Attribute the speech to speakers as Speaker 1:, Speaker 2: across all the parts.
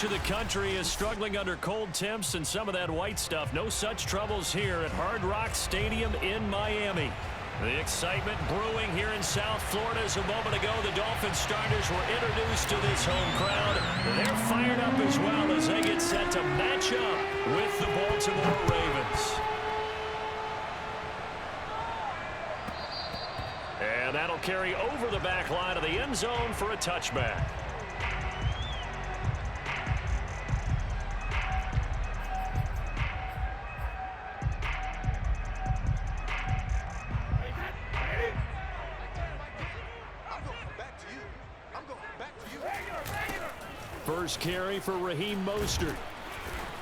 Speaker 1: much of the country is struggling under cold temps and some of that white stuff. No such troubles here at Hard Rock Stadium in Miami. The excitement brewing here in South Florida as a moment ago the Dolphins starters were introduced to this home crowd. They're fired up as well as they get set to match up with the Baltimore Ravens. And that'll carry over the back line of the end zone for a touchback. First carry for Raheem Mostert.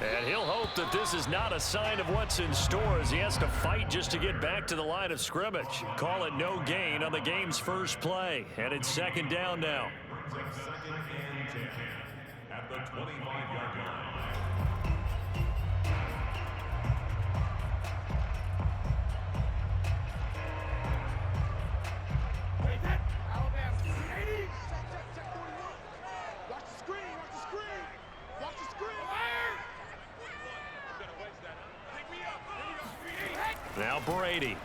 Speaker 1: And he'll hope that this is not a sign of what's in store as he has to fight just to get back to the line of scrimmage. Call it no gain on the game's first play. And it's second down now.
Speaker 2: Second and 10 at the 25-yard line.
Speaker 1: Now Brady.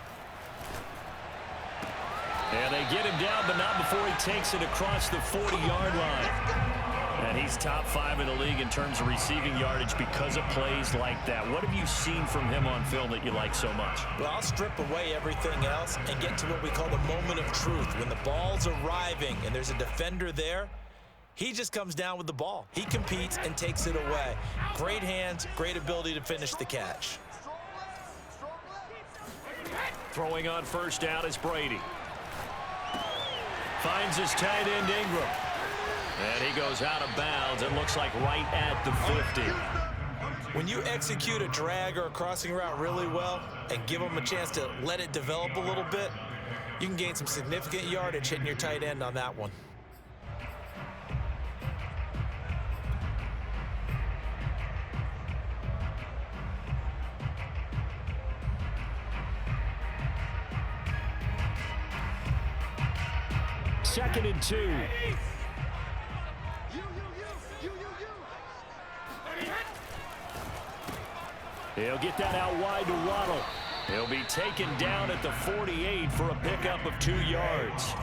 Speaker 1: And they get him down, but not before he takes it across the 40-yard line. And he's top 5 in the league in terms of receiving yardage because of plays like that. What have you seen from him on film that you like so much?
Speaker 3: Well, I'll strip away everything else and get to what we call the moment of truth. When the ball's arriving and there's a defender there, he just comes down with the ball. He competes and takes it away. Great hands, great ability to finish the catch.
Speaker 1: Throwing on first down is Brady. Finds his tight end Ingram. And he goes out of bounds. It looks like right at the 50.
Speaker 3: When you execute a drag or a crossing route really well and give them a chance to let it develop a little bit, you can gain some significant yardage hitting your tight end on that one.
Speaker 1: Second and 2. He'll get that out wide to Waddle. He'll be taken down at the 48 for a pickup of 2 yards.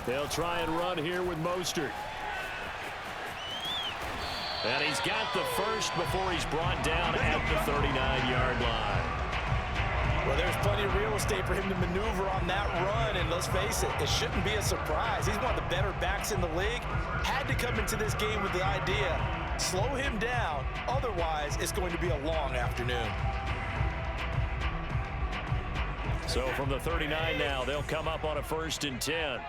Speaker 1: They'll try and run here with Mostert. And he's got the first before he's brought down at the 39-yard line.
Speaker 3: Well, there's plenty of real estate for him to maneuver on that run, and let's face it, it shouldn't be a surprise. He's one of the better backs in the league. Had to come into this game with the idea, slow him down, otherwise it's going to be a long afternoon.
Speaker 1: So from the 39 now, they'll come up on a 1st and 10.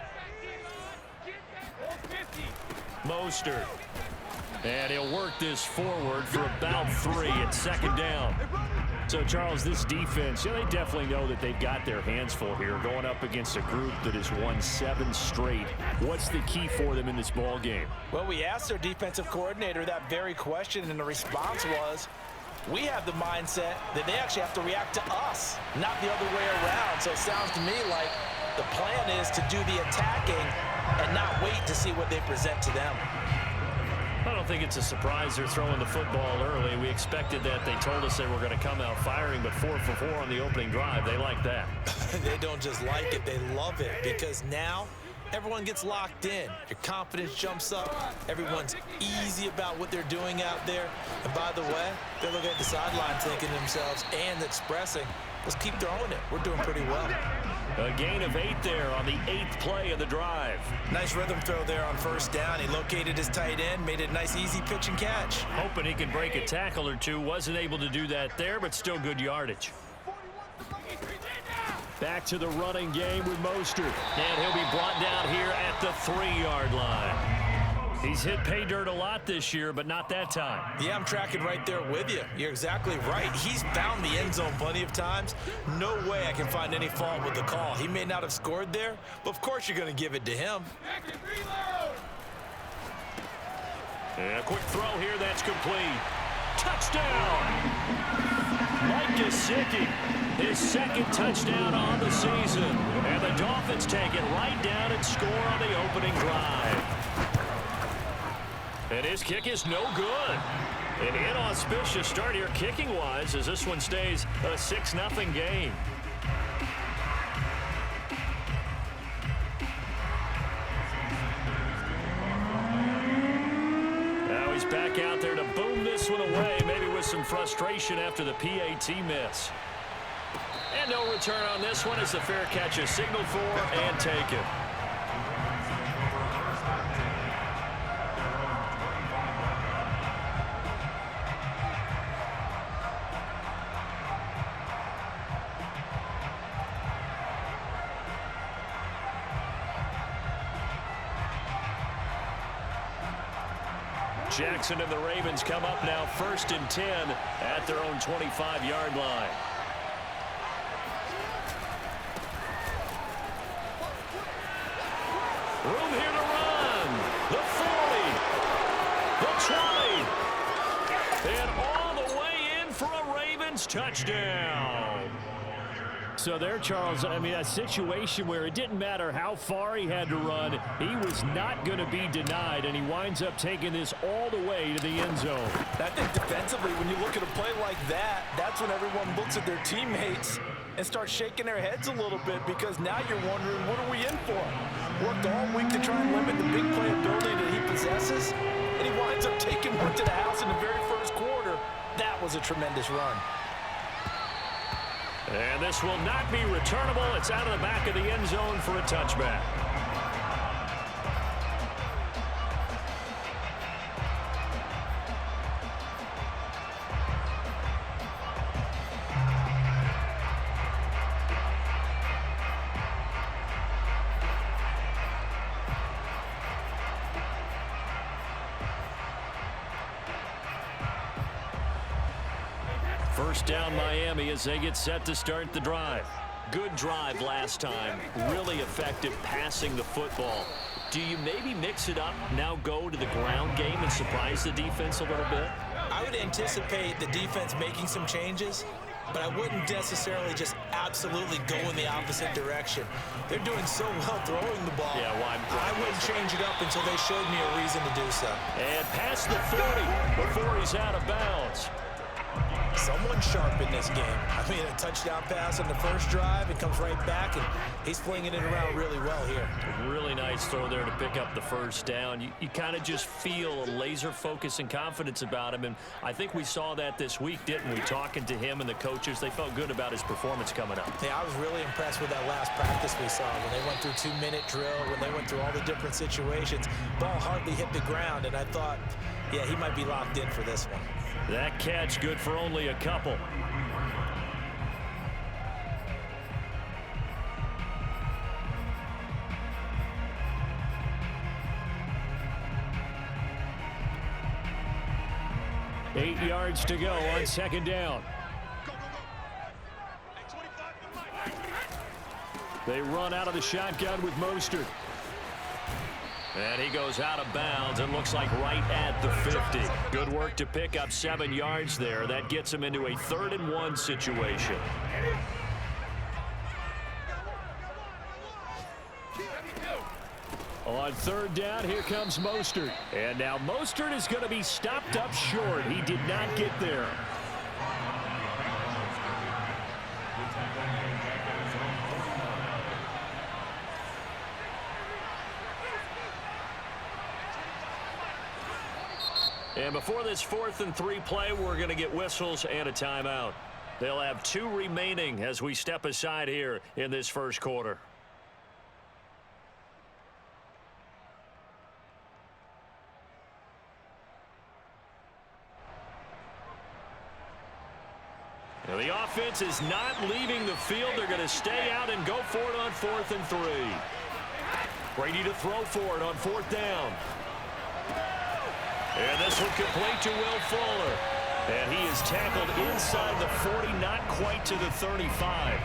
Speaker 1: Mostert. And he'll work this forward for about 3 at second down. So, Charles, this defense, they definitely know that they've got their hands full here going up against a group that has won 7 straight. What's the key for them in this ball game?
Speaker 3: Well, we asked their defensive coordinator that very question, and the response was, we have the mindset that they actually have to react to us, not the other way around. So it sounds to me like the plan is to do the attacking and not wait to see what they present to them.
Speaker 1: I don't think it's a surprise they're throwing the football early. We expected that. They told us they were going to come out firing, but 4 for 4 on the opening drive. They like that.
Speaker 3: They don't just like it, they love it, because now everyone gets locked in. Your confidence jumps up. Everyone's easy about what they're doing out there. And by the way, they're looking at the sideline thinking to themselves and expressing, let's keep throwing it. We're doing pretty well.
Speaker 1: A gain of 8 there on the 8th play of the drive.
Speaker 3: Nice rhythm throw there on first down. He located his tight end, made it a nice easy pitch and catch.
Speaker 1: Hoping he could break a tackle or two. Wasn't able to do that there, but still good yardage. Back to the running game with Mostert. And he'll be brought down here at the 3-yard line. He's hit pay dirt a lot this year, but not that time.
Speaker 3: Yeah, I'm tracking right there with you. You're exactly right. He's found the end zone plenty of times. No way I can find any fault with the call. He may not have scored there, but of course you're going to give it to him.
Speaker 1: And a quick throw here, that's complete. Touchdown! Mike Gesicki, his second touchdown on the season. And the Dolphins take it right down and score on the opening drive. And his kick is no good. An inauspicious start here kicking-wise as this one stays a 6-0 game. Now he's back out there to boom this one away, maybe with some frustration after the PAT miss. And no return on this one as the fair catch is signaled for and taken. Jackson and the Ravens come up now 1st and 10 at their own 25-yard line. Room here to run. The 40. The 20. And all the way in for a Ravens touchdown. So there, Charles, I mean, a situation where it didn't matter how far he had to run, he was not going to be denied, and he winds up taking this all the way to the end zone.
Speaker 4: I think defensively, when you look at a play like that, that's when everyone looks at their teammates and starts shaking their heads a little bit, because now you're wondering, what are we in for? Worked all week to try and limit the big play ability that he possesses, and he winds up taking one to the house in the very first quarter. That was a tremendous run.
Speaker 1: And this will not be returnable. It's out of the back of the end zone for a touchback. First down Miami as they get set to start the drive. Good drive last time. Really effective passing the football. Do you maybe mix it up, now go to the ground game and surprise the defense a little bit?
Speaker 3: I would anticipate the defense making some changes, but I wouldn't necessarily just absolutely go in the opposite direction. They're doing so well throwing the ball.
Speaker 1: Yeah, well,
Speaker 3: I wouldn't change it up until they showed me a reason to do so.
Speaker 1: And past the 40 before he's out of bounds.
Speaker 3: Someone sharp in this game. I mean, a touchdown pass on the first drive, it comes right back, and he's flinging it around really well here.
Speaker 1: Really nice throw there to pick up the first down. You kind of just feel a laser focus and confidence about him, and I think we saw that this week, didn't we? Talking to him and the coaches, they felt good about his performance coming up.
Speaker 3: Yeah, I was really impressed with that last practice we saw when they went through 2-minute drill, when they went through all the different situations. Ball hardly hit the ground, and I thought, yeah, he might be locked in for this one.
Speaker 1: That catch good for only a couple. Eight yards to go on second down. They run out of the shotgun with Mostert. And he goes out of bounds. It looks like right at the 50. Good work to pick up 7 yards there. That gets him into a 3rd and 1 situation. On 3rd down, here comes Mostert. And now Mostert is going to be stopped up short. He did not get there. And before this 4th and 3 play, we're going to get whistles and a timeout. They'll have 2 remaining as we step aside here in this first quarter. Now the offense is not leaving the field. They're going to stay out and go for it on 4th and 3. Brady to throw for it on 4th down. And this one complete to Will Fuller. And he is tackled inside the 40, not quite to the 35.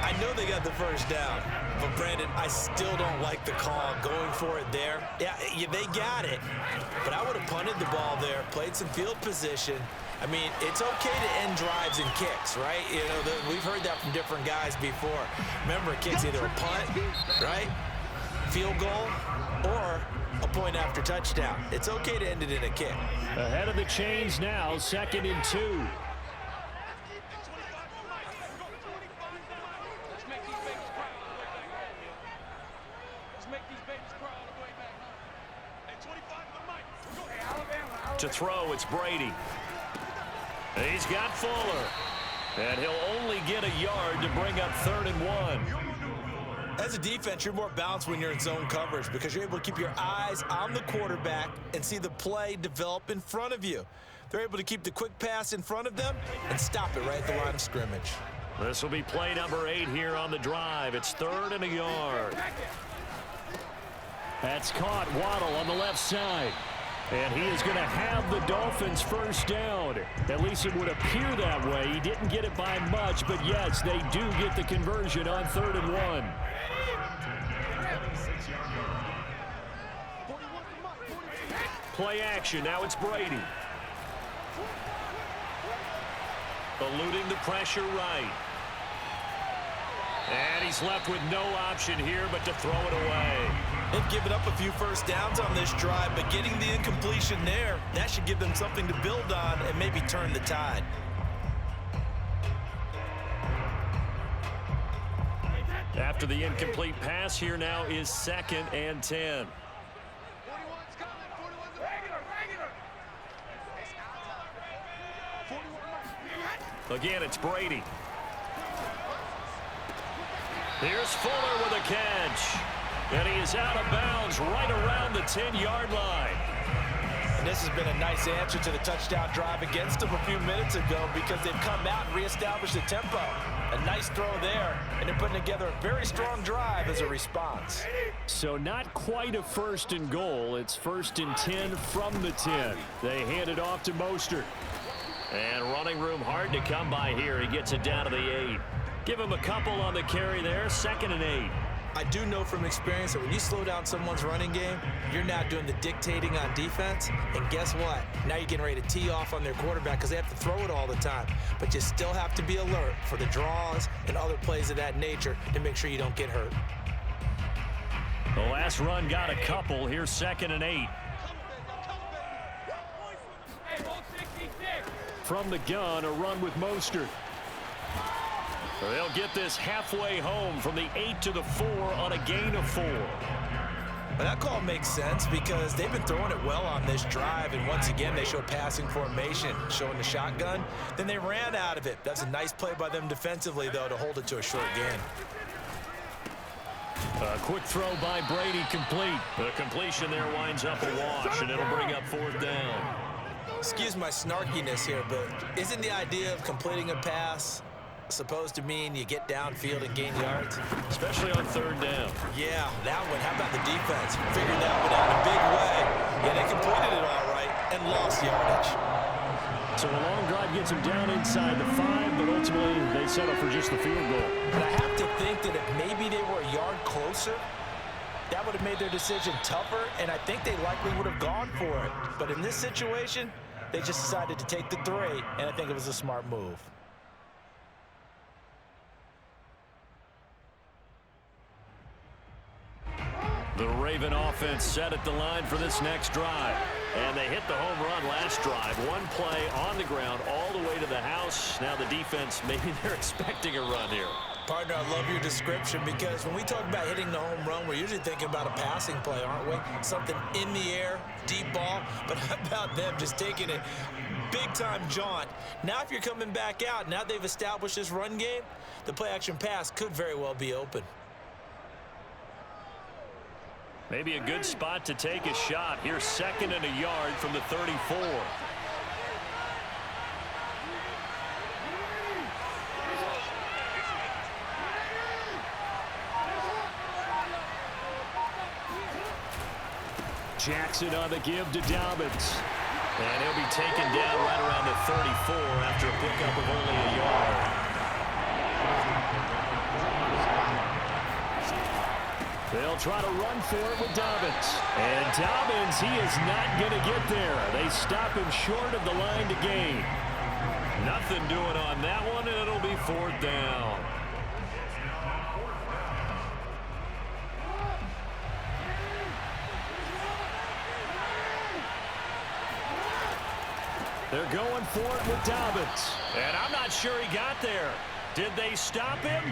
Speaker 3: I know they got the first down, But, Brandon, I still don't like the call going for it there. Yeah, they got it. But I would have punted the ball there, played some field position. I mean, it's okay to end drives and kicks, right? You know, we've heard that from different guys before. Remember, a kick's either a punt, right, field goal, or a point after touchdown. It's okay to end it in a kick.
Speaker 1: Ahead of the chains now, 2nd and 2. To throw, it's Brady. He's got Fuller. And he'll only get a yard to bring up 3rd and 1.
Speaker 3: As a defense, you're more balanced when you're in zone coverage because you're able to keep your eyes on the quarterback and see the play develop in front of you. They're able to keep the quick pass in front of them and stop it right at the line of scrimmage.
Speaker 1: This will be play number 8 here on the drive. It's 3rd and a yard. That's caught. Waddle on the left side. And he is going to have the Dolphins first down. At least it would appear that way. He didn't get it by much, but yes, they do get the conversion on 3rd and 1. Play action. Now it's Brady. Eluding the pressure right. And he's left with no option here but to throw it away.
Speaker 3: They've given up a few first downs on this drive, but getting the incompletion there, that should give them something to build on and maybe turn the tide.
Speaker 1: After the incomplete pass, here now is 2nd and 10. Again, it's Brady. Here's Fuller with a catch. And he is out of bounds right around the 10-yard line.
Speaker 4: And this has been a nice answer to the touchdown drive against them a few minutes ago because they've come out and reestablished the tempo. A nice throw there, and they're putting together a very strong drive as a response.
Speaker 1: So not quite a 1st and goal. It's 1st and 10 from the 10. They hand it off to Mostert. And running room hard to come by here. He gets it down to the 8. Give him a couple on the carry there. 2nd and 8.
Speaker 3: I do know from experience that when you slow down someone's running game, you're now doing the dictating on defense. And guess what? Now you're getting ready to tee off on their quarterback because they have to throw it all the time. But you still have to be alert for the draws and other plays of that nature to make sure you don't get hurt.
Speaker 1: The last run got a couple. Here's 2nd and 8. From the gun, a run with Mostert. They'll get this halfway home from the 8 to the 4 on a gain of 4.
Speaker 3: But that call makes sense because they've been throwing it well on this drive, and once again they show passing formation, showing the shotgun. Then they ran out of it. That's a nice play by them defensively, though, to hold it to a short gain.
Speaker 1: A quick throw by Brady, complete. The completion there winds up a wash, and it'll bring up 4th down.
Speaker 3: Excuse my snarkiness here, but isn't the idea of completing a pass supposed to mean you get downfield and gain yards?
Speaker 1: Especially on 3rd down.
Speaker 3: Yeah, that one. How about the defense? Figured that one out in a big way. Yeah, they completed it all right and lost yardage.
Speaker 1: So a long drive gets them down inside the 5, but ultimately they settle for just the field goal.
Speaker 3: But I have to think that if maybe they were a yard closer, that would have made their decision tougher, and I think they likely would have gone for it. But in this situation, they just decided to take the 3, and I think it was a smart move.
Speaker 1: The Raven offense set at the line for this next drive. And they hit the home run last drive. One play on the ground all the way to the house. Now the defense, maybe they're expecting a run here.
Speaker 3: Partner, I love your description because when we talk about hitting the home run, we're usually thinking about a passing play, aren't we? Something in the air, deep ball. But how about them just taking it big-time jaunt? Now if you're coming back out, now they've established this run game, the play-action pass could very well be open.
Speaker 1: Maybe a good spot to take a shot. Here's 2nd and a yard from the 34. Jackson on the give to Dobbins. And he'll be taken down right around the 34 after a pickup of only a yard. They'll try to run for it with Dobbins. And Dobbins, he is not going to get there. They stop him short of the line to gain. Nothing doing on that one, and it'll be 4th down. They're going for it with Dobbins. And I'm not sure he got there. Did they stop him?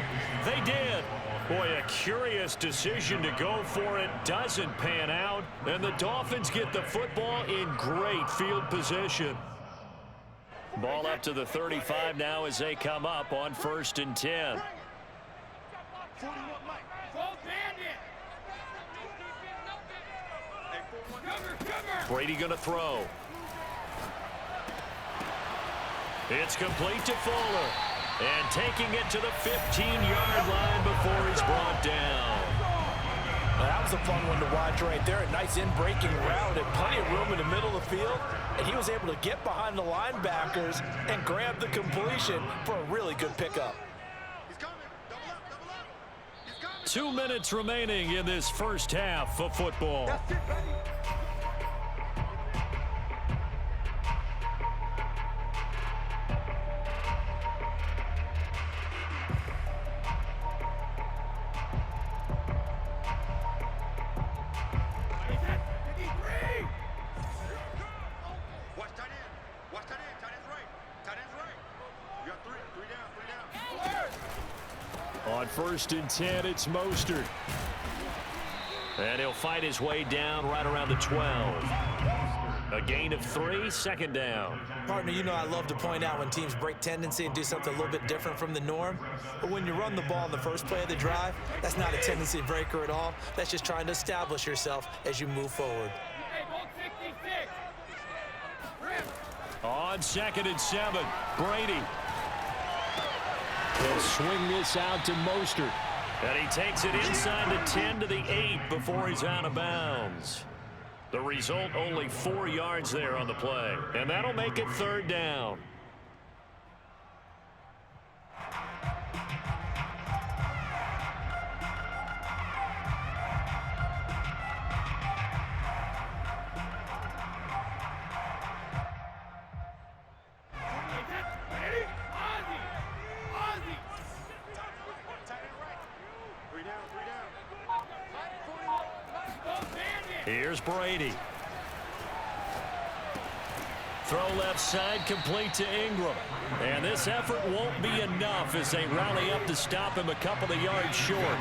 Speaker 1: They did. Boy, a curious decision to go for it. Doesn't pan out. And the Dolphins get the football in great field position. Ball up to the 35 now as they come up on 1st and 10. Brady going to throw. It's complete to Fuller. And taking it to the 15-yard line before he's brought down.
Speaker 4: That was a fun one to watch right there. A nice in-breaking route and plenty of room in the middle of the field. And he was able to get behind the linebackers and grab the completion for a really good pickup.
Speaker 1: 2 minutes remaining in this first half of football. On 1st and 10, it's Mostert. And he'll fight his way down right around the 12. A gain of 3, 2nd down.
Speaker 3: Partner, you know I love to point out when teams break tendency and do something a little bit different from the norm. But when you run the ball in the first play of the drive, that's not a tendency breaker at all. That's just trying to establish yourself as you move forward.
Speaker 1: On 2nd and 7, Brady. He'll swing this out to Mostert. And he takes it inside the 10 to the 8 before he's out of bounds. The result, only 4 yards there on the play. And that'll make it 3rd down. Here's Brady. Throw left side, complete to Ingram. And this effort won't be enough as they rally up to stop him a couple of yards short.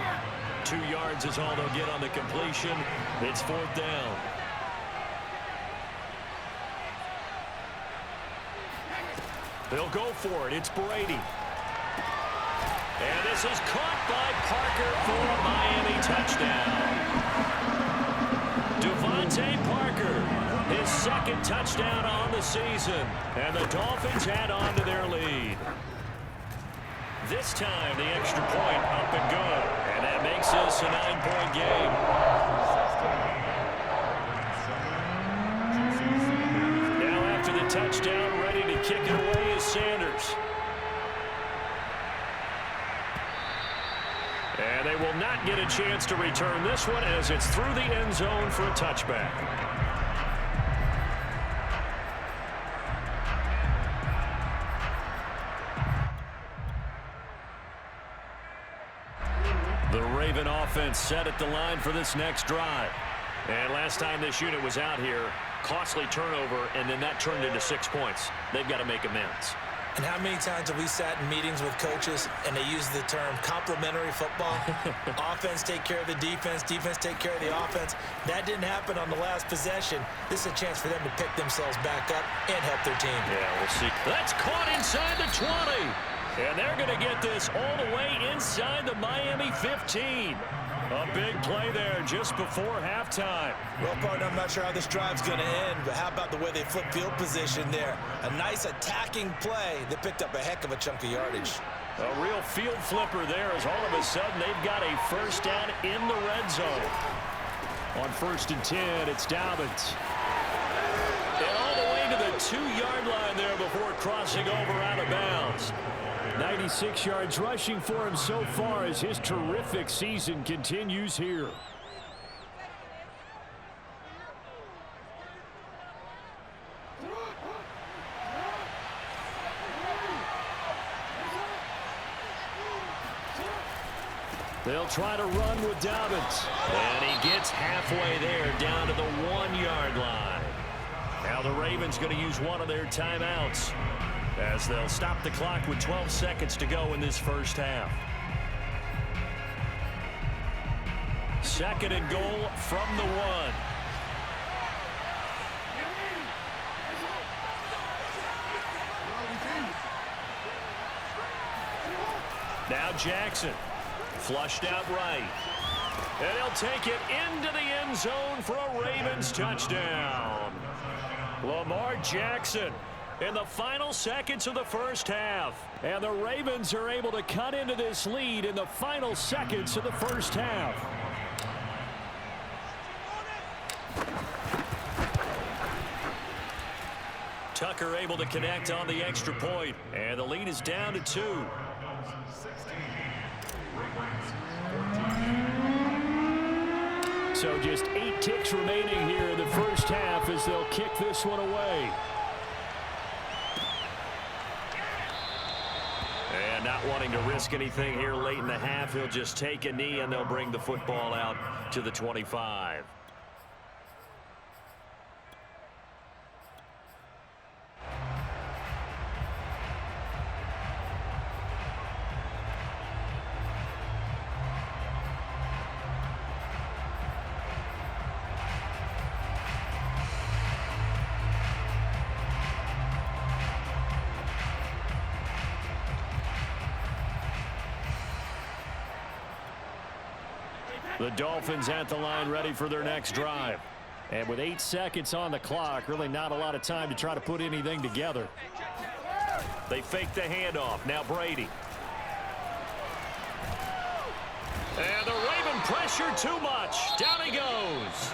Speaker 1: 2 yards is all they'll get on the completion. It's 4th down. They'll go for it. It's Brady. And this is caught by Parker for a Miami touchdown. Devontae Parker, his 2nd touchdown on the season. And the Dolphins add on to their lead. This time, the extra point up and good. And that makes this a 9-point game. Now after the touchdown, ready to kick it away is Sanders. And they will not get a chance to return this one as it's through the end zone for a touchback. The Raven offense set at the line for this next drive. And last time this unit was out here, costly turnover, and then that turned into 6 points. They've got to make amends.
Speaker 3: And how many times have we sat in meetings with coaches and they use the term complementary football? Offense take care of the defense, defense take care of the offense. That didn't happen on the last possession. This is a chance for them to pick themselves back up and help their team.
Speaker 1: Yeah, we'll see. That's caught inside the 20. And they're going to get this all the way inside the Miami 15. A big play there just before halftime.
Speaker 3: Well, partner, I'm not sure how this drive's going to end, but how about the way they flip field position there? A nice attacking play that picked up a heck of a chunk of yardage.
Speaker 1: A real field flipper there as all of a sudden they've got a first down in the red zone. On 1st and 10, it's Dobbins. And all the way to the 2-yard line there before crossing over out of bounds. 96 yards rushing for him so far as his terrific season continues here. They'll try to run with Dobbins. And he gets halfway there down to the 1-yard line. Now the Ravens going to use one of their timeouts as they'll stop the clock with 12 seconds to go in this first half. 2nd and goal from the 1. Now Jackson, flushed out right. And he'll take it into the end zone for a Ravens touchdown. Lamar Jackson in the final seconds of the first half. And the Ravens are able to cut into this lead in the final seconds of the first half. Tucker able to connect on the extra point. And the lead is down to 2. So just 8 ticks remaining here in the first half as they'll kick this one away. And not wanting to risk anything here late in the half, he'll just take a knee and they'll bring the football out to the 25. The Dolphins at the line ready for their next drive. And with 8 seconds on the clock, really not a lot of time to try to put anything together. They fake the handoff. Now Brady. And the Raven pressure too much. Down he goes.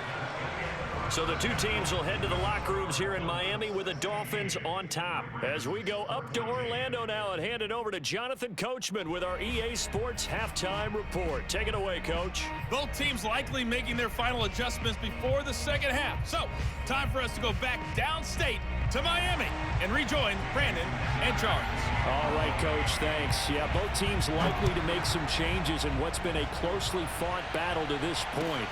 Speaker 1: So the two teams will head to the locker rooms here in Miami with the Dolphins on top. As we go up to Orlando now and hand it over to Jonathan Coachman with our EA Sports Halftime Report. Take it away, Coach.
Speaker 5: Both teams likely making their final adjustments before the second half. So, time for us to go back downstate to Miami and rejoin Brandon and Charles.
Speaker 1: All right, Coach, thanks. Yeah, both teams likely to make some changes in what's been a closely fought battle to this point.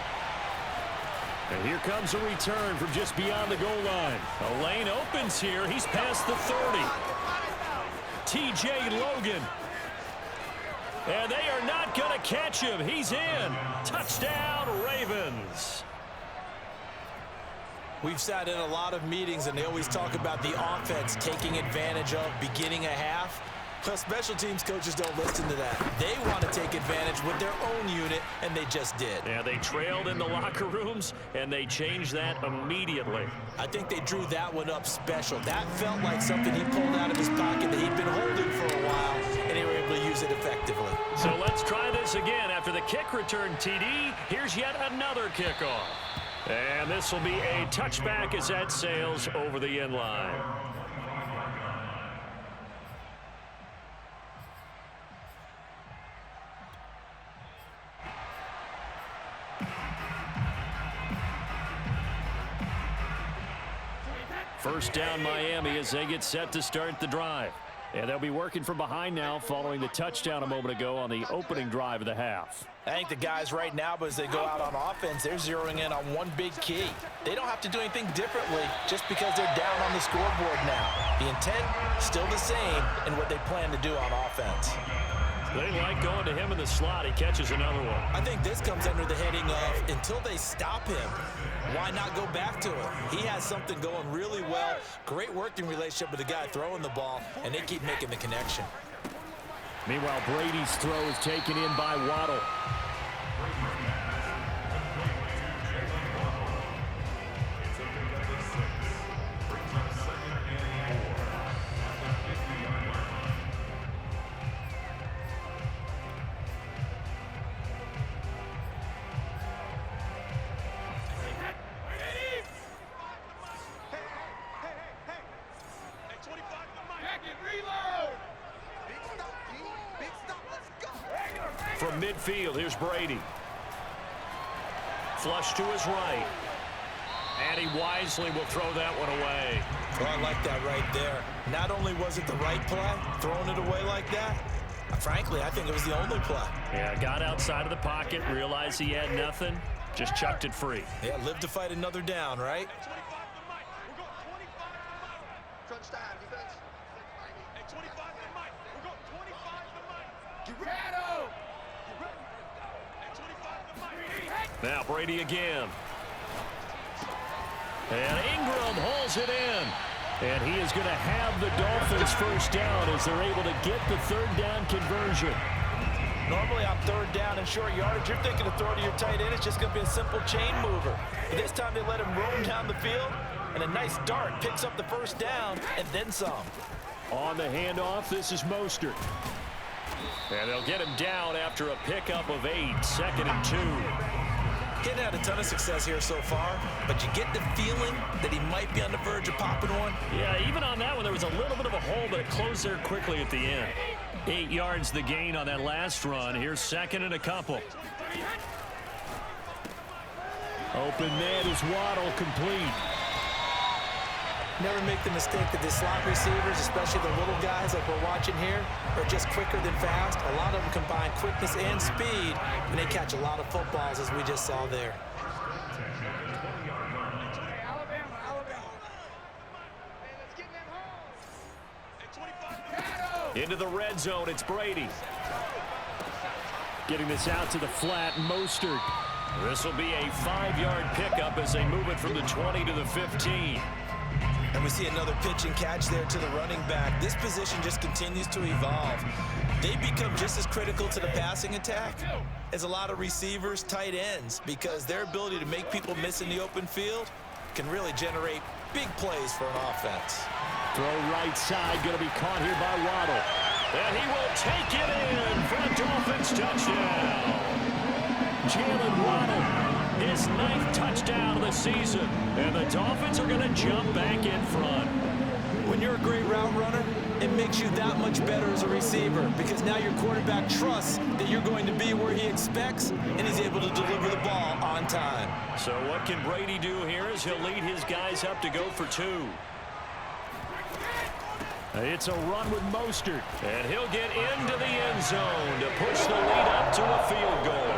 Speaker 1: And here comes a return from just beyond the goal line. A lane opens here. He's past the 30. T.J. Logan. And they are not going to catch him. He's in. Touchdown, Ravens.
Speaker 3: We've sat in a lot of meetings, and they always talk about the offense taking advantage of beginning a half. Plus, special teams coaches don't listen to that. They want to take advantage with their own unit, and they just did.
Speaker 1: Yeah, they trailed in the locker rooms, and they changed that immediately.
Speaker 3: I think they drew that one up special. That felt like something he pulled out of his pocket that he'd been holding for a while, and they were able to use it effectively.
Speaker 1: So let's try this again. After the kick return TD, here's yet another kickoff. And this will be a touchback as that sails over the end line. First down Miami as they get set to start the drive. And they'll be working from behind now following the touchdown a moment ago on the opening drive of the half.
Speaker 4: I think the guys right now, as they go out on offense, they're zeroing in on one big key. They don't have to do anything differently just because they're down on the scoreboard now. The intent, still the same in what they plan to do on offense.
Speaker 1: They like going to him in the slot. He catches another one.
Speaker 3: I think this comes under the heading of until they stop him, why not go back to him? He has something going really well. Great working relationship with the guy throwing the ball, and they keep making the connection.
Speaker 1: Meanwhile, Brady's throw is taken in by Waddle. From midfield, here's Brady. Flush to his right. And he wisely will throw that one away.
Speaker 3: Well, I like that right there. Not only was it the right play, throwing it away like that, Frankly, I think it was the only play.
Speaker 1: Yeah, got outside of the pocket, realized he had nothing, just chucked it free.
Speaker 3: Yeah, live to fight another down, right?
Speaker 1: Now Brady again. And Ingram hauls it in. And he is going to have the Dolphins first down as they're able to get the third down conversion.
Speaker 4: Normally on third down and short yardage, you're thinking to throw to your tight end. It's just going to be a simple chain mover. But this time they let him roam down the field, and a nice dart picks up the first down and then some.
Speaker 1: On the handoff, this is Mostert. And they'll get him down after a pickup of 8, 2nd and 2.
Speaker 3: He's had a ton of success here so far, but you get the feeling that he might be on the verge of popping one.
Speaker 1: Yeah, even on that one, there was a little bit of a hole, but it closed there quickly at the end. 8 yards the gain on that last run. Here's 2nd and a couple. Open man is Waddle, complete.
Speaker 3: Never make the mistake that the slot receivers, especially the little guys like we're watching here, are just quicker than fast. A lot of them combine quickness and speed, and they catch a lot of footballs, as we just saw there.
Speaker 1: Into the red zone, it's Brady. Getting this out to the flat, Mostert. This will be a 5-yard pickup as they move it from the 20 to the 15.
Speaker 3: And we see another pitch and catch there to the running back. This position just continues to evolve. They become just as critical to the passing attack as a lot of receivers, tight ends, because their ability to make people miss in the open field can really generate big plays for an offense.
Speaker 1: Throw right side, going to be caught here by Waddle. And he will take it in for a Dolphins touchdown. Jalen Waddle. His 9th touchdown of the season. And the Dolphins are going to jump back in front.
Speaker 3: When you're a great route runner, it makes you that much better as a receiver because now your quarterback trusts that you're going to be where he expects, and he's able to deliver the ball on time.
Speaker 1: So what can Brady do here as he'll lead his guys up to go for 2. It's a run with Mostert. And he'll get into the end zone to push the lead up to a field goal.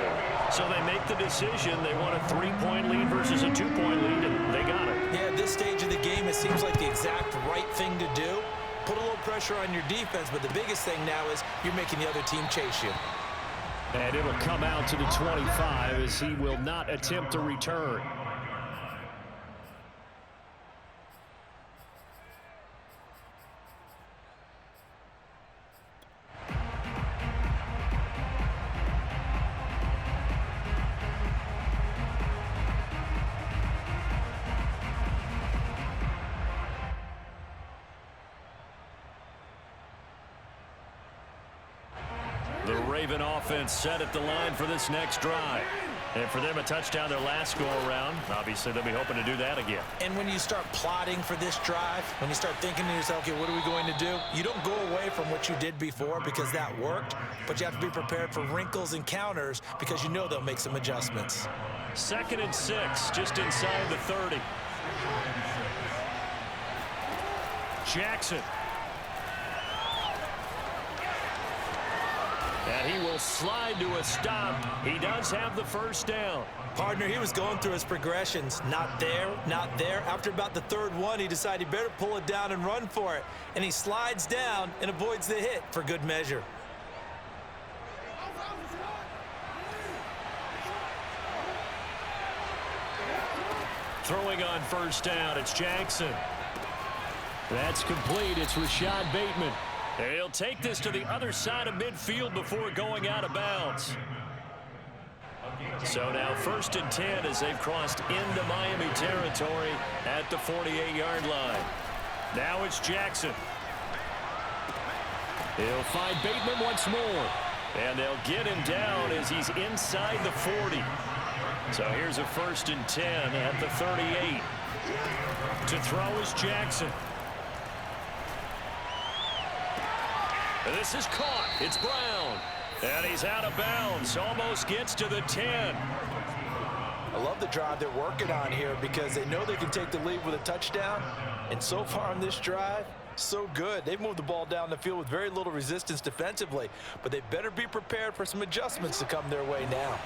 Speaker 1: So they make the decision. They want a 3-point lead versus a 2-point lead, and they got it.
Speaker 3: Yeah, at this stage of the game, it seems like the exact right thing to do. Put a little pressure on your defense, but the biggest thing now is you're making the other team chase you.
Speaker 1: And it'll come out to the 25 as he will not attempt to return. The Raven offense set at the line for this next drive. And for them, a touchdown their last go-around. Obviously, they'll be hoping to do that again.
Speaker 3: And when you start plotting for this drive, when you start thinking to yourself, okay, what are we going to do? You don't go away from what you did before because that worked, but you have to be prepared for wrinkles and counters because you know they'll make some adjustments.
Speaker 1: 2nd and 6, just inside the 30. Jackson. And he will slide to a stop. He does have the first down.
Speaker 3: Partner, he was going through his progressions. Not there, not there. After about the 3rd one, he decided he better pull it down and run for it. And he slides down and avoids the hit for good measure.
Speaker 1: Throwing on first down, it's Jackson. That's complete. It's Rashad Bateman. He'll take this to the other side of midfield before going out of bounds. So now 1st and 10 as they've crossed into Miami territory at the 48-yard line. Now it's Jackson. He'll find Bateman once more. And they'll get him down as he's inside the 40. So here's a 1st and 10 at the 38. To throw is Jackson. This is caught. It's Brown. And he's out of bounds. Almost gets to the 10.
Speaker 4: I love the drive they're working on here because they know they can take the lead with a touchdown. And so far on this drive, So good. They've moved the ball down the field with very little resistance defensively, but they better be prepared for some adjustments to come their way now.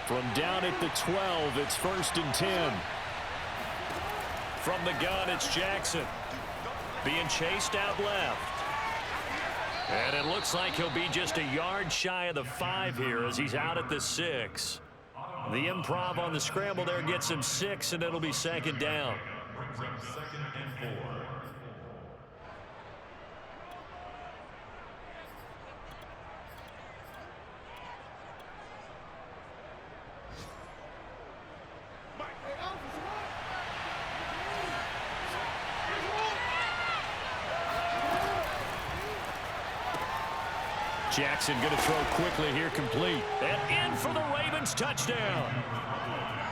Speaker 1: From down at the 12, it's 1st and 10. From the gun, it's Jackson. Being chased out left. And it looks like he'll be just a yard shy of the 5 here as he's out at the 6. The improv on the scramble there gets him 6, and it'll be 2nd down.
Speaker 2: Brings up 2nd and 4.
Speaker 1: Jackson going to throw quickly here, complete. And in for the Ravens touchdown.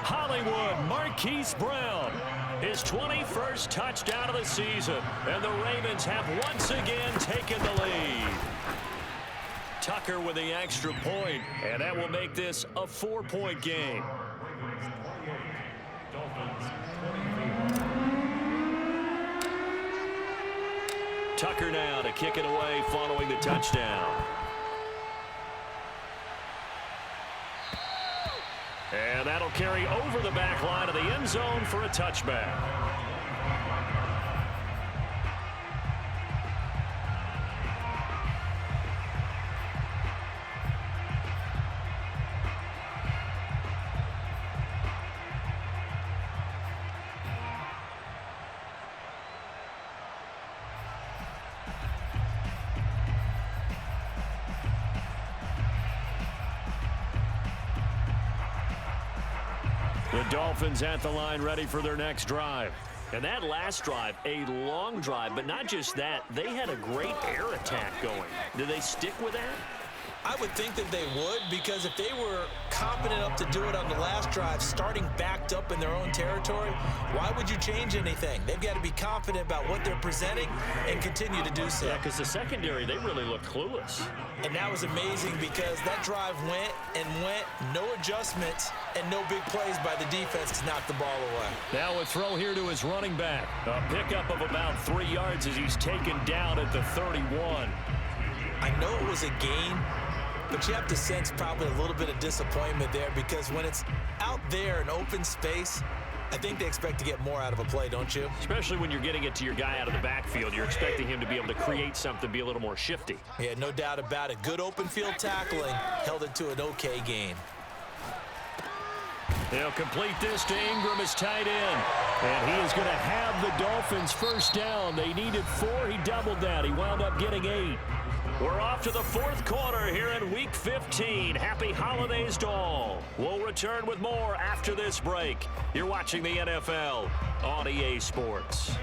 Speaker 1: Hollywood Marquise Brown, his 21st touchdown of the season. And the Ravens have once again taken the lead. Tucker with the extra point, and that will make this a 4-point game. Tucker now to kick it away following the touchdown. And that'll carry over the back line of the end zone for a touchback. The Dolphins at the line ready for their next drive. And that last drive, a long drive, but not just that, they had a great air attack going. Do they stick with that?
Speaker 3: I would think that they would, because if they were confident enough to do it on the last drive, starting backed up in their own territory, why would you change anything? They've got to be confident about what they're presenting and continue to do so.
Speaker 1: Yeah, because the secondary, they really looked clueless.
Speaker 3: And that was amazing because that drive went and went, no adjustments, and no big plays by the defense to knock the ball away.
Speaker 1: Now a throw here to his running back. A pickup of about 3 yards as he's taken down at the 31.
Speaker 3: I know it was a gain, but you have to sense probably a little bit of disappointment there because when it's out there in open space, I think they expect to get more out of a play, don't you?
Speaker 1: Especially when you're getting it to your guy out of the backfield. You're expecting him to be able to create something, be a little more shifty.
Speaker 3: Yeah, no doubt about it. Good open field tackling held it to an okay gain.
Speaker 1: They'll complete this to Ingram as tight end. And he is going to have the Dolphins first down. They needed 4. He doubled that. He wound up getting 8. We're off to the 4th quarter here in Week 15. Happy holidays to all. We'll return with more after this break. You're watching the NFL on EA Sports.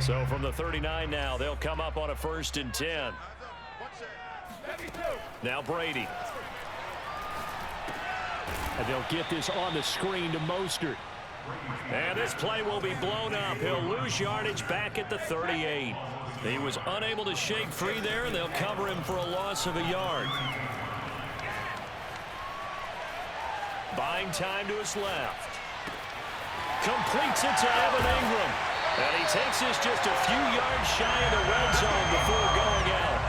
Speaker 1: So from the 39 now, they'll come up on a 1st and 10. Now Brady. And they'll get this on the screen to Mostert. And this play will be blown up. He'll lose yardage back at the 38. He was unable to shake free there, and they'll cover him for a loss of a yard. Buying time to his left. Completes it to Evan Ingram. And he takes this just a few yards shy of the red zone before going out.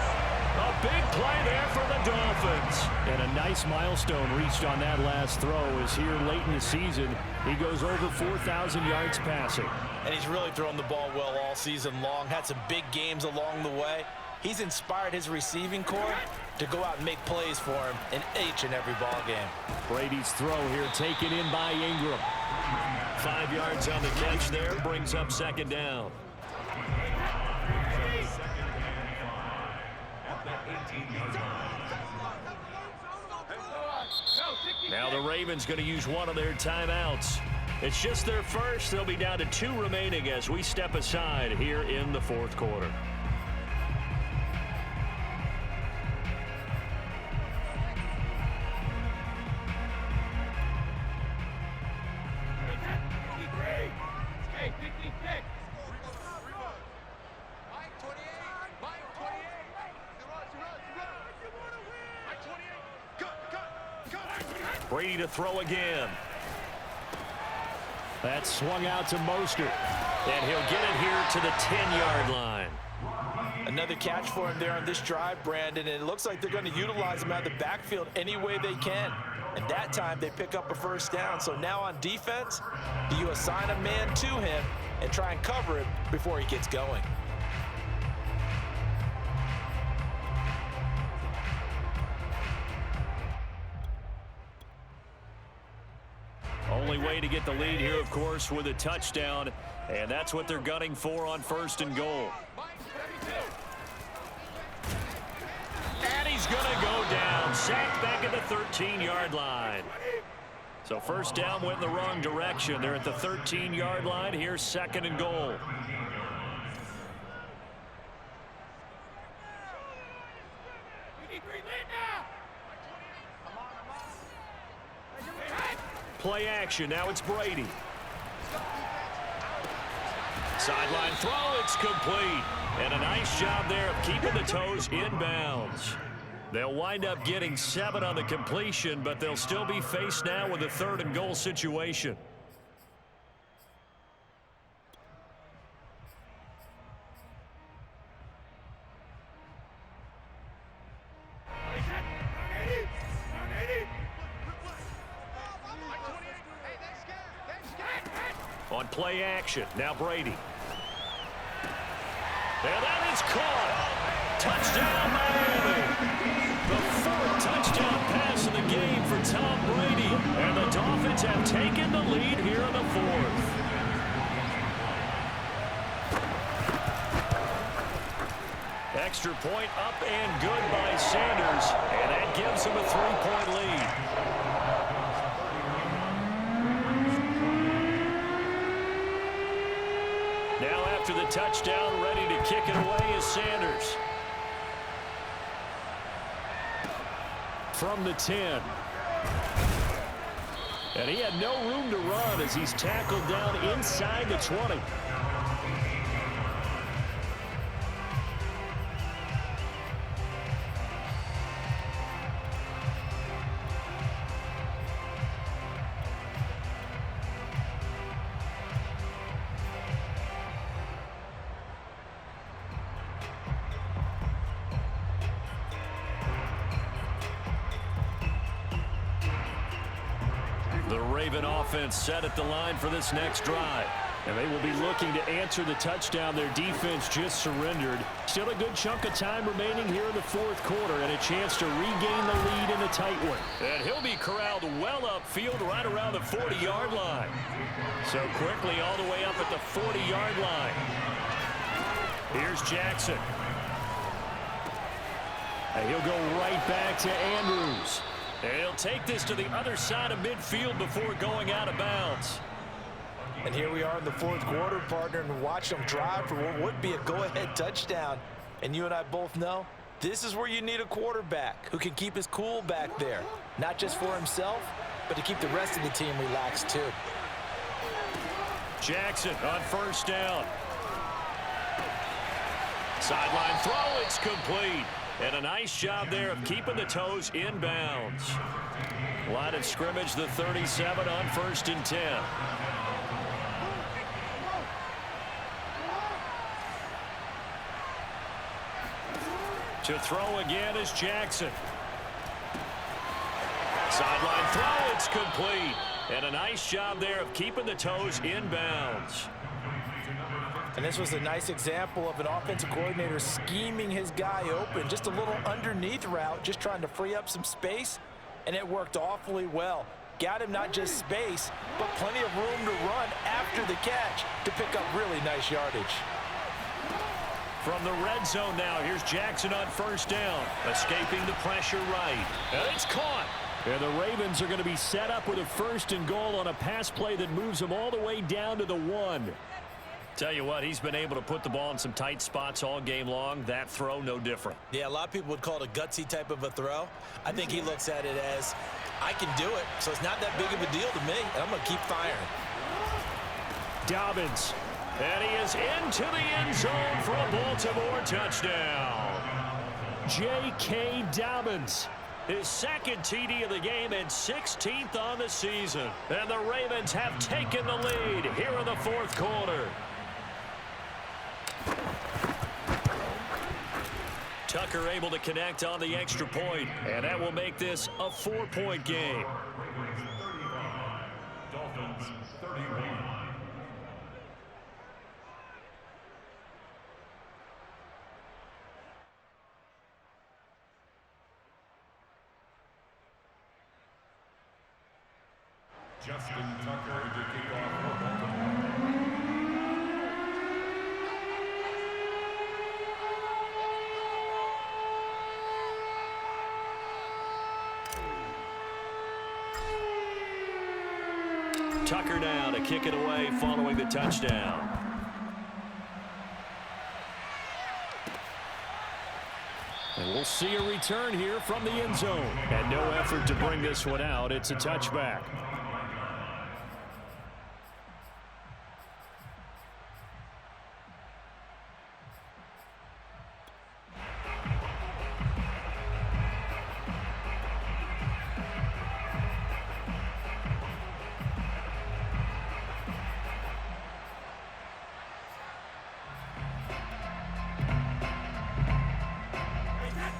Speaker 1: A big play there for the Dolphins. And a nice milestone reached on that last throw as here late in the season, he goes over 4,000 yards passing.
Speaker 4: And he's really thrown the ball well all season long. Had some big games along the way. He's inspired his receiving corps to go out and make plays for him in each and every ball game.
Speaker 1: Brady's throw here taken in by Ingram. 5 yards on the catch there, brings up 2nd down. Now the Ravens going to use one of their timeouts. It's just their first. They'll be down to 2 remaining as we step aside here in the 4th quarter. Brady to throw again. That's swung out to Mostert. And he'll get it here to the 10-yard line.
Speaker 4: Another catch for him there on this drive, Brandon, and it looks like they're going to utilize him out of the backfield any way they can. And that time, they pick up a first down. So now on defense, do you assign a man to him and try and cover him before he gets going?
Speaker 1: Only way to get the lead here, of course, with a touchdown, and that's what they're gunning for on 1st and goal. And he's going to go down, sacked back at the 13-yard line. So first down went in the wrong direction. They're at the 13-yard line. Here's 2nd and goal. Play action. Now it's Brady. Sideline throw. It's complete. And a nice job there of keeping the toes in bounds. They'll wind up getting 7 on the completion, but they'll still be faced now with a 3rd and goal situation. On play action, now Brady. And that is caught. Touchdown, Miami. The 4th touchdown pass of the game for Tom Brady. And the Dolphins have taken the lead here in the 4th. Extra point up and good by Sanders. And that gives him a 3-point lead. Now after the touchdown, ready to kick it away is Sanders. From the 10. And he had no room to run as he's tackled down inside the 20. The Raven offense set at the line for this next drive. And they will be looking to answer the touchdown their defense just surrendered. Still a good chunk of time remaining here in the 4th quarter and a chance to regain the lead in a tight one. And he'll be corralled well upfield right around the 40-yard line. So quickly all the way up at the 40-yard line. Here's Jackson. And he'll go right back to Andrews. And he'll take this to the other side of midfield before going out of bounds.
Speaker 4: And here we are in the 4th quarter, partner, and watch them drive for what would be a go-ahead touchdown. And you and I both know this is where you need a quarterback who can keep his cool back there. Not just for himself, but to keep the rest of the team relaxed too.
Speaker 1: Jackson on 1st down. Sideline throw, it's complete. And a nice job there of keeping the toes in bounds. Line of scrimmage, the 37 on 1st and 10. To throw again is Jackson. Sideline throw, it's complete. And a nice job there of keeping the toes in bounds.
Speaker 4: And this was a nice example of an offensive coordinator scheming his guy open. Just a little underneath route, just trying to free up some space, and it worked awfully well. Got him not just space, but plenty of room to run after the catch to pick up really nice yardage.
Speaker 1: From the red zone now, here's Jackson on 1st down. Escaping the pressure right. And it's caught. And the Ravens are going to be set up with a 1st and goal on a pass play that moves them all the way down to the 1. Tell you what, he's been able to put the ball in some tight spots all game long. That throw, no different.
Speaker 3: Yeah, a lot of people would call it a gutsy type of a throw. I think he looks at it as, I can do it, so it's not that big of a deal to me, and I'm going to keep firing.
Speaker 1: Dobbins. And he is into the end zone for a Baltimore touchdown. J.K. Dobbins. His 2nd TD of the game and 16th on the season. And the Ravens have taken the lead here in the 4th quarter. Tucker able to connect on the extra point, and that will make this a 4-point game.
Speaker 2: Dolphins 31. Justin Tucker to kick off for Baltimore.
Speaker 1: Tucker now to kick it away following the touchdown. And we'll see a return here from the end zone. And no effort to bring this one out. It's a touchback.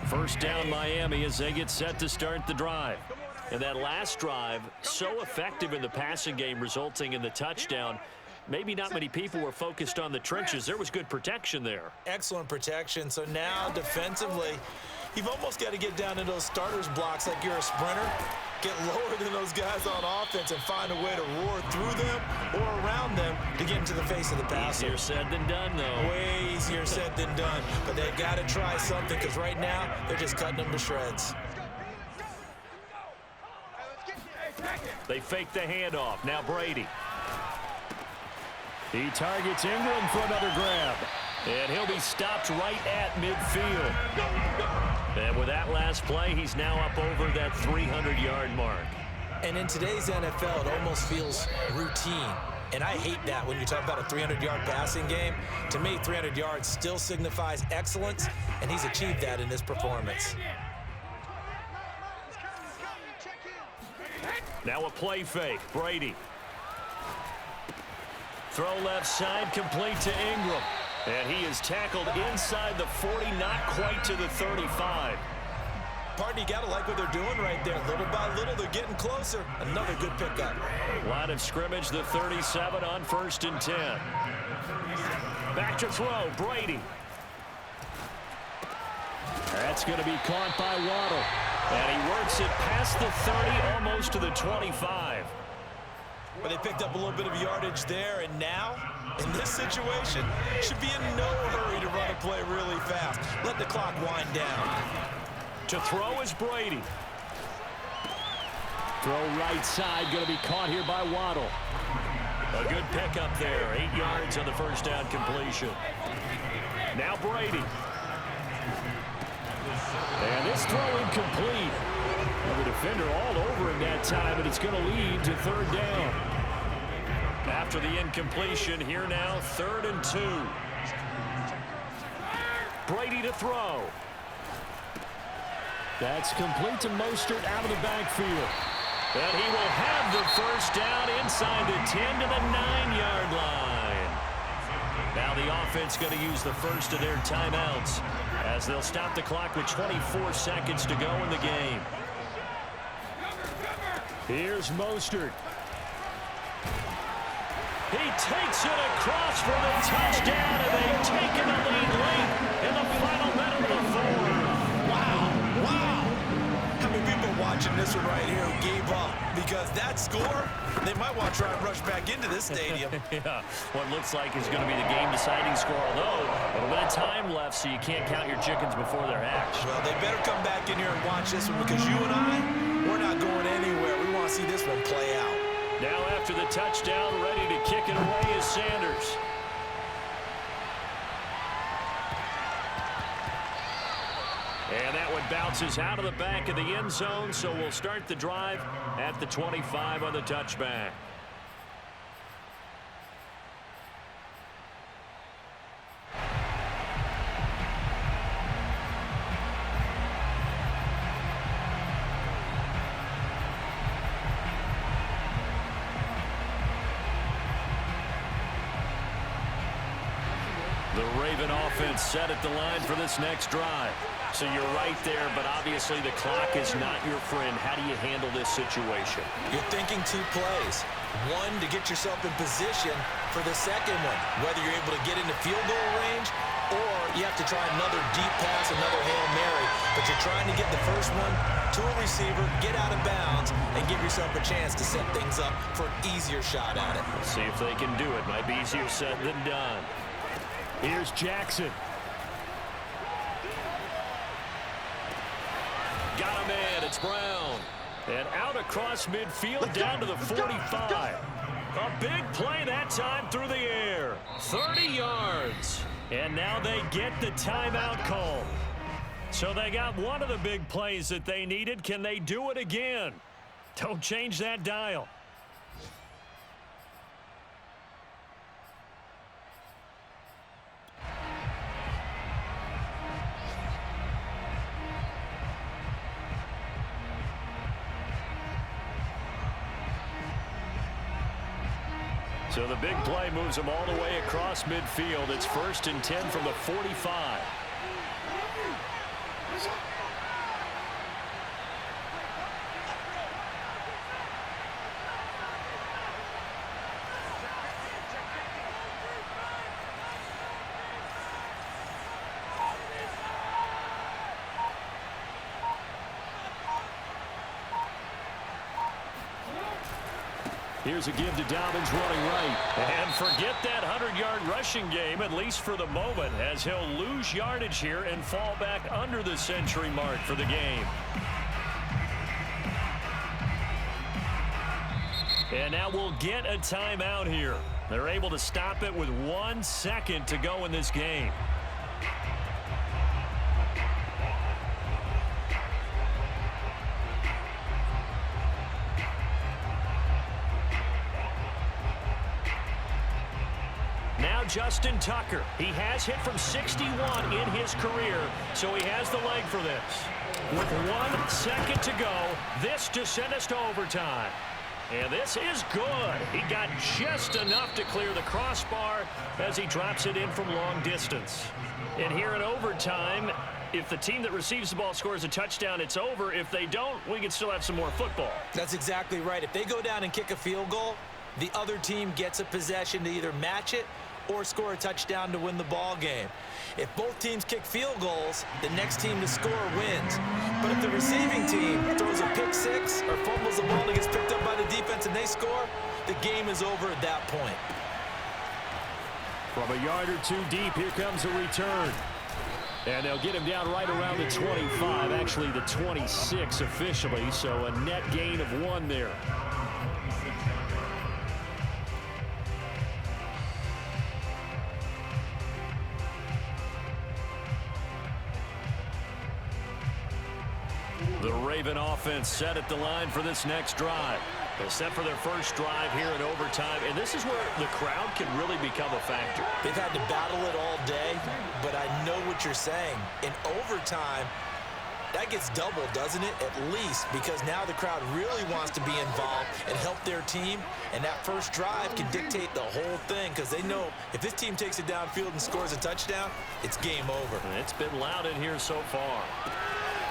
Speaker 1: First down Miami as they get set to start the drive. And that last drive, so effective in the passing game, resulting in the touchdown. Maybe not many people were focused on the trenches. There was good protection there.
Speaker 3: Excellent protection. So now defensively, you've almost got to get down in those starters blocks like you're a sprinter. Get lower than those guys on offense and find a way to roar through them or around them to get into the face of the passer.
Speaker 1: Easier said than done, though.
Speaker 3: Way easier said than done. But they've got to try something because right now they're just cutting them to shreds.
Speaker 1: They fake the handoff. Now Brady. He targets Ingram for another grab. And he'll be stopped right at midfield. And with that last play, he's now up over that 300-yard mark.
Speaker 3: And in today's NFL, it almost feels routine. And I hate that when you talk about a 300-yard passing game. To me, 300 yards still signifies excellence, and he's achieved that in this performance.
Speaker 1: Now a play fake. Brady. Throw left side, complete to Ingram. And he is tackled inside the 40, not quite to the 35.
Speaker 3: Pardon, you got to like what they're doing right there. Little by little, they're getting closer. Another good pickup.
Speaker 1: Line of scrimmage, the 37 on 1st and 10. Back to throw, Brady. That's going to be caught by Waddle. And he works it past the 30, almost to the 25.
Speaker 3: But they picked up a little bit of yardage there, and now, in this situation, should be in no hurry to run a play really fast. Let the clock wind down.
Speaker 1: To throw is Brady. Throw right side, going to be caught here by Waddle. A good pickup there, 8 yards on the first down completion. Now Brady. And this throw incomplete. The defender all over him that time, and it's going to lead to 3rd down. After the incompletion, here now, 3rd and 2. Brady to throw. That's complete to Mostert out of the backfield. And he will have the first down inside the 10 to the 9-yard line. Now the offense going to use the first of their timeouts as they'll stop the clock with 24 seconds to go in the game. Here's Mostert. He takes it across for the touchdown, and they've taken a lead late in the final minute of the 4th.
Speaker 3: Wow. How many people watching this one right here who gave up? Because that score, they might want to try and rush back into this stadium.
Speaker 1: Yeah, what looks like is going to be the game-deciding score, although a little bit of time left, so you can't count your chickens before they're hatched.
Speaker 3: Well, they better come back in here and watch this one because you and I, we're not going anywhere. We want to see this one play out.
Speaker 1: Now after the touchdown, ready to kick it away is Sanders. And that one bounces out of the back of the end zone, so we'll start the drive at the 25 on the touchback. The Raven offense set at the line for this next drive. So you're right there, but obviously the clock is not your friend. How do you handle this situation?
Speaker 3: You're thinking 2 plays. One, to get yourself in position for the second one, whether you're able to get into field goal range or you have to try another deep pass, another Hail Mary, but you're trying to get the first one to a receiver, get out of bounds, and give yourself a chance to set things up for an easier shot at it.
Speaker 1: See if they can do it. Might be easier said than done. Here's Jackson. Got him in. It's Brown. And out across midfield down to the 45. A big play that time through the air. 30 yards. And now they get the timeout call. So they got one of the big plays that they needed. Can they do it again? Don't change that dial. So the big play moves them all the way across midfield. It's 1st and 10 from the 45. Here's a give to Dobbins running right. And forget that 100-yard rushing game, at least for the moment, as he'll lose yardage here and fall back under the century mark for the game. And now we'll get a timeout here. They're able to stop it with 1 second to go in this game. Justin Tucker. He has hit from 61 in his career, so he has the leg for this. With 1 second to go, this to send us to overtime. And this is good. He got just enough to clear the crossbar as he drops it in from long distance. And here in overtime, if the team that receives the ball scores a touchdown, it's over. If they don't, we can still have some more football.
Speaker 3: That's exactly right. If they go down and kick a field goal, the other team gets a possession to either match it or score a touchdown to win the ball game. If both teams kick field goals, the next team to score wins. But if the receiving team throws a pick six or fumbles the ball and gets picked up by the defense and they score, the game is over at that point.
Speaker 1: From a yard or two deep, here comes a return. And they'll get him down right around the 25, actually the 26 officially, so a net gain of 1 there. The Raven offense set at the line for this next drive. They're set for their first drive here in overtime, and this is where the crowd can really become a factor.
Speaker 3: They've had to battle it all day, but I know what you're saying. In overtime, that gets doubled, doesn't it? At least, because now the crowd really wants to be involved and help their team, and that first drive can dictate the whole thing because they know if this team takes it downfield and scores a touchdown, it's game over.
Speaker 1: And it's been loud in here so far.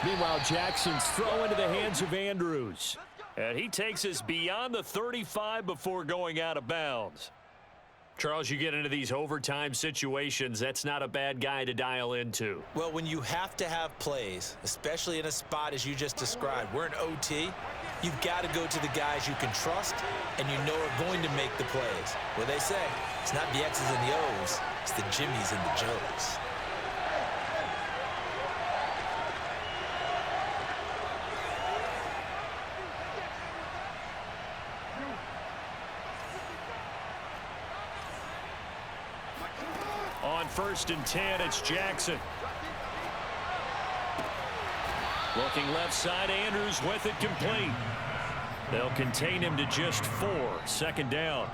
Speaker 1: Meanwhile, Jackson's throw into the hands of Andrews. And he takes us beyond the 35 before going out of bounds. Charles, you get into these overtime situations, that's not a bad guy to dial into.
Speaker 3: Well, when you have to have plays, especially in a spot as you just described, we're in OT, you've got to go to the guys you can trust and you know are going to make the plays. What they say, it's not the X's and the O's, it's the Jimmies and the Joes.
Speaker 1: On 1st and 10, it's Jackson. Looking left side, Andrews with it complete. They'll contain him to just 4. 2nd down.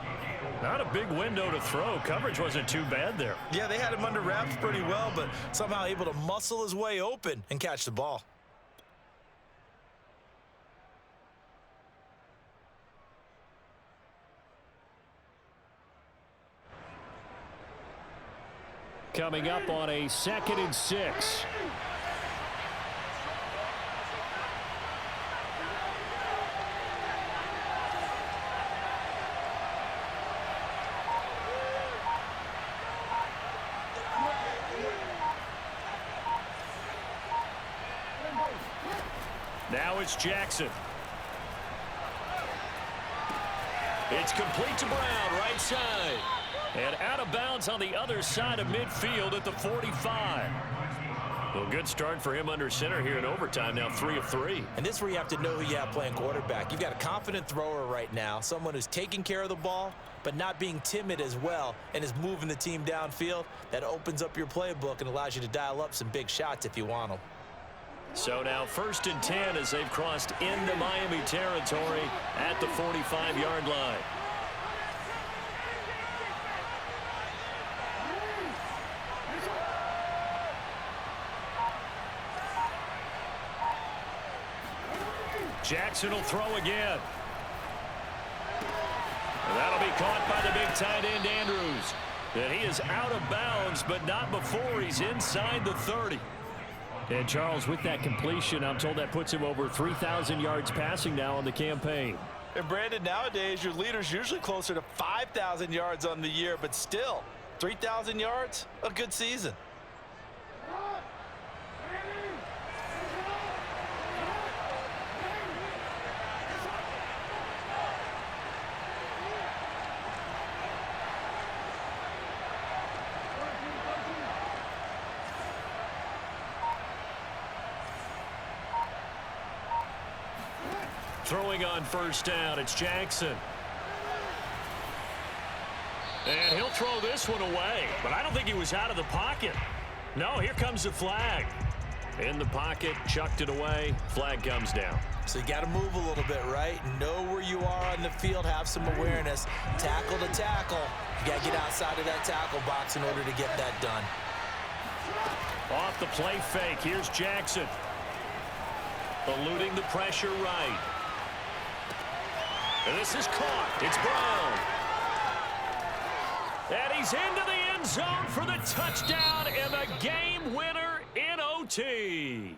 Speaker 1: Not a big window to throw. Coverage wasn't too bad there.
Speaker 3: Yeah, they had him under wraps pretty well, but somehow able to muscle his way open and catch the ball.
Speaker 1: coming up on a 2nd and 6. Now it's Jackson. It's complete to Brown, right side. And out of bounds on the other side of midfield at the 45. Well, good start for him under center here in overtime. Now 3 of 3.
Speaker 3: And this is where you have to know who you have playing quarterback. You've got a confident thrower right now, someone who's taking care of the ball, but not being timid as well, and is moving the team downfield. That opens up your playbook and allows you to dial up some big shots if you want them.
Speaker 1: So now 1st and 10 as they've crossed into Miami territory at the 45-yard line. Jackson will throw again. And that'll be caught by the big tight end Andrews. And he is out of bounds, but not before he's inside the 30. And Charles, with that completion, I'm told that puts him over 3,000 yards passing now on the campaign.
Speaker 4: And Brandon, nowadays your leader's usually closer to 5,000 yards on the year, but still 3,000 yards, a good season.
Speaker 1: Throwing on 1st down, it's Jackson. And he'll throw this one away, but I don't think he was out of the pocket. No, here comes the flag. In the pocket, chucked it away, flag comes down.
Speaker 3: So you got to move a little bit, right? Know where you are on the field, have some awareness. Tackle to tackle. You got to get outside of that tackle box in order to get that done.
Speaker 1: Off the play fake, here's Jackson. Eluding the pressure right. And this is caught. It's Brown. And he's into the end zone for the touchdown and the game winner in OT.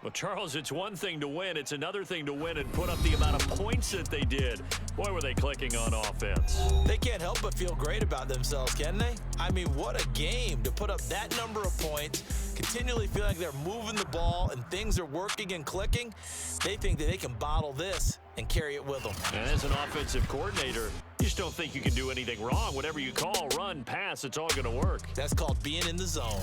Speaker 1: Well, Charles, it's one thing to win. It's another thing to win and put up the amount of points that they did. Boy, were they clicking on offense.
Speaker 3: They can't help but feel great about themselves, can they? I mean, what a game to put up that number of points, continually feel like they're moving the ball and things are working and clicking. They think that they can bottle this and carry it with them.
Speaker 1: And as an offensive coordinator, you just don't think you can do anything wrong. Whatever you call, run, pass, it's all going to work.
Speaker 3: That's called being in the zone.